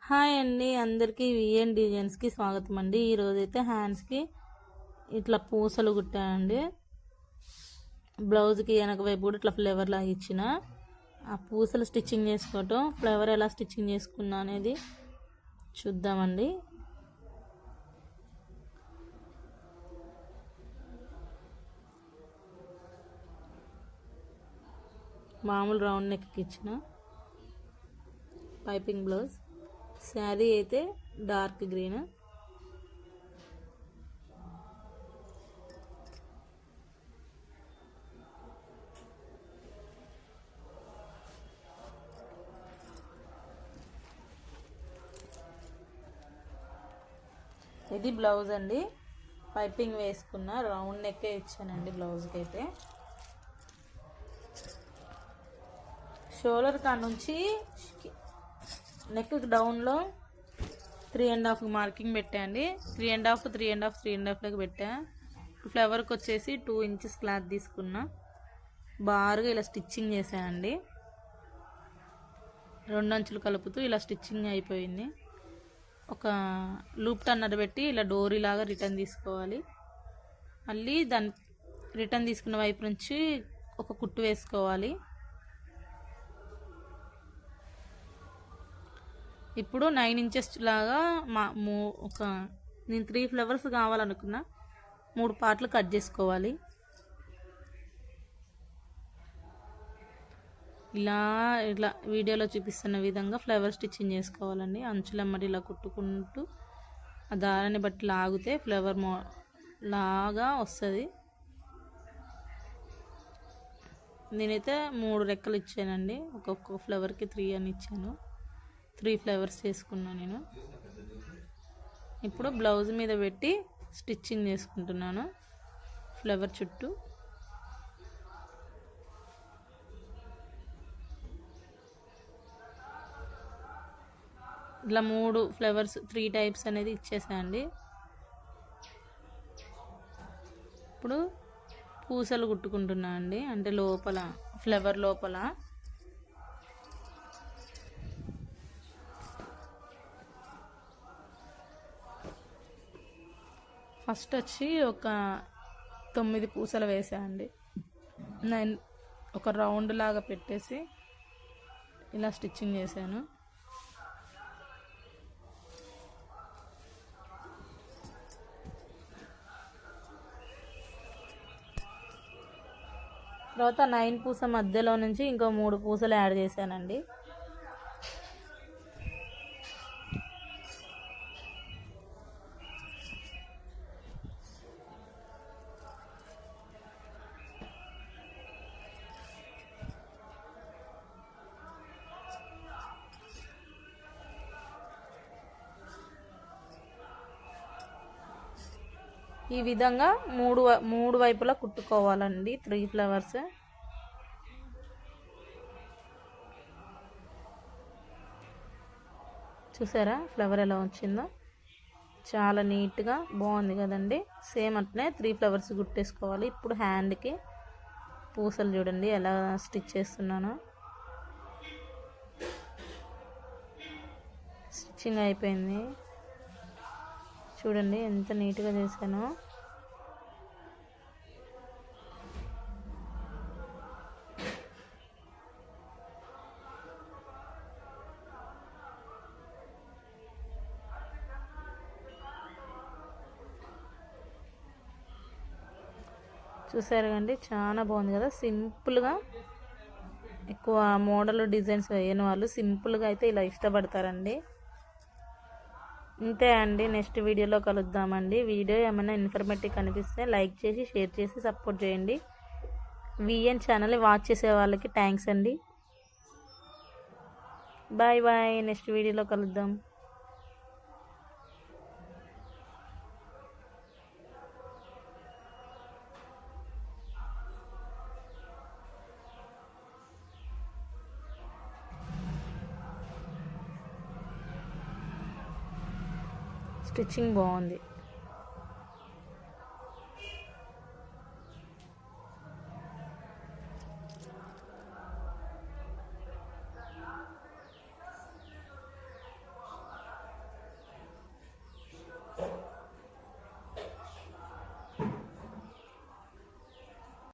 Hi అండి, అందరికీ VN డిజైన్స్కి స్వాగతం అండి. ఈరోజైతే హ్యాండ్స్కి ఇట్లా పూసలు కుట్టానండి. బ్లౌజ్కి వెనక వైపు కూడా ఇట్లా ఫ్లేవర్ లాగా ఇచ్చిన ఆ పూసలు స్టిచ్చింగ్ చేసుకోవటం, ఫ్లేవర్ ఎలా స్టిచ్చింగ్ చేసుకున్నా అనేది చూద్దామండి. మామూలు రౌండ్ నెక్కి ఇచ్చిన పైపింగ్ బ్లౌజ్. శారీ అయితే డార్క్ గ్రీన్. ఇది బ్లౌజ్ అండి. పైపింగ్ వేసుకున్న రౌండ్ నెక్కే ఇచ్చానండి బ్లౌజ్కి అయితే. షోల్డర్ కాడ నుంచి నెక్ డౌన్లో 3.5 మార్కింగ్ పెట్టండి. 3.5 పెట్టా. ఫ్లవర్కి వచ్చేసి 2 ఇంచెస్ క్లాత్ తీసుకున్నా. బారుగా ఇలా స్టిచ్చింగ్ చేశానండి. 2 అంచులు కలుపుతూ ఇలా స్టిచ్చింగ్ అయిపోయింది. ఒక లూప్ టన్నర్ పెట్టి ఇలా డోరీ లాగా రిటర్న్ తీసుకోవాలి. మళ్ళీ దాని రిటర్న్ తీసుకున్న వైపు నుంచి ఒక కుట్టు వేసుకోవాలి. ఇప్పుడు 9 ఇంచెస్ లాగా నేను 3 ఫ్లవర్స్ కావాలనుకున్నా 3 పార్ట్లు కట్ చేసుకోవాలి. ఇట్లా వీడియోలో చూపిస్తున్న విధంగా ఫ్లవర్ స్టిచ్చింగ్ చేసుకోవాలండి. అంచులమ్మడి ఇలా కుట్టుకుంటూ ఆ దారాన్ని బట్టి లాగితే ఫ్లవర్ లాగా వస్తుంది. నేనైతే 3 రెక్కలు ఇచ్చానండి. ఒక్కొక్క ఫ్లవర్కి 3 అని ఇచ్చాను. 3 ఫ్లవర్స్ చేసుకున్నాను నేను. ఇప్పుడు బ్లౌజ్ మీద పెట్టి స్టిచ్చింగ్ చేసుకుంటున్నాను ఫ్లవర్ చుట్టూ. ఇట్లా 3 ఫ్లవర్స్ 3 టైప్స్ అనేది ఇచ్చేసాయండి. ఇప్పుడు పూసలు కుట్టుకుంటున్నా అండి. అంటే లోపల ఫ్లవర్ లోపల ఫస్ట్ వచ్చి ఒక 9 పూసలు వేసాయండి. 9 ఒక రౌండ్ లాగా పెట్టేసి ఇలా స్టిచ్చింగ్ చేశాను. తర్వాత 9 పూస మధ్యలో నుంచి ఇంకో 3 పూసలు యాడ్ చేశానండి. ఈ విధంగా 3 వైపులా కుట్టుకోవాలండి 3 ఫ్లవర్స్. చూసారా ఫ్లవర్ ఎలా వచ్చిందో? చాలా నీట్గా బాగుంది కదండి. సేమ్ అట్లనే 3 ఫ్లవర్స్ కుట్టేసుకోవాలి. ఇప్పుడు హ్యాండ్కి పూసలు చూడండి ఎలా స్టిచ్ చేస్తున్నానో. స్టిచ్చింగ్ అయిపోయింది. చూడండి ఎంత నీట్గా చేశానో. చూసారు కండి, చాలా బాగుంది కదా. సింపుల్గా ఎక్కువ మోడల్ డిజైన్స్ వేయని వాళ్ళు సింపుల్గా అయితే ఇలా ఇష్టపడతారండి. అంతే అండి. నెక్స్ట్ వీడియోలో కలుద్దామండి. వీడియో ఏమైనా ఇన్ఫర్మేటివ్ కనిపిస్తే లైక్ చేసి షేర్ చేసి సపోర్ట్ చేయండి. విఎన్ ఛానల్ వాచ్ చేసే వాళ్ళకి థ్యాంక్స్ అండి. Bye bye. నెక్స్ట్ వీడియోలో కలుద్దాం. స్టిచ్చింగ్ బాగుంది.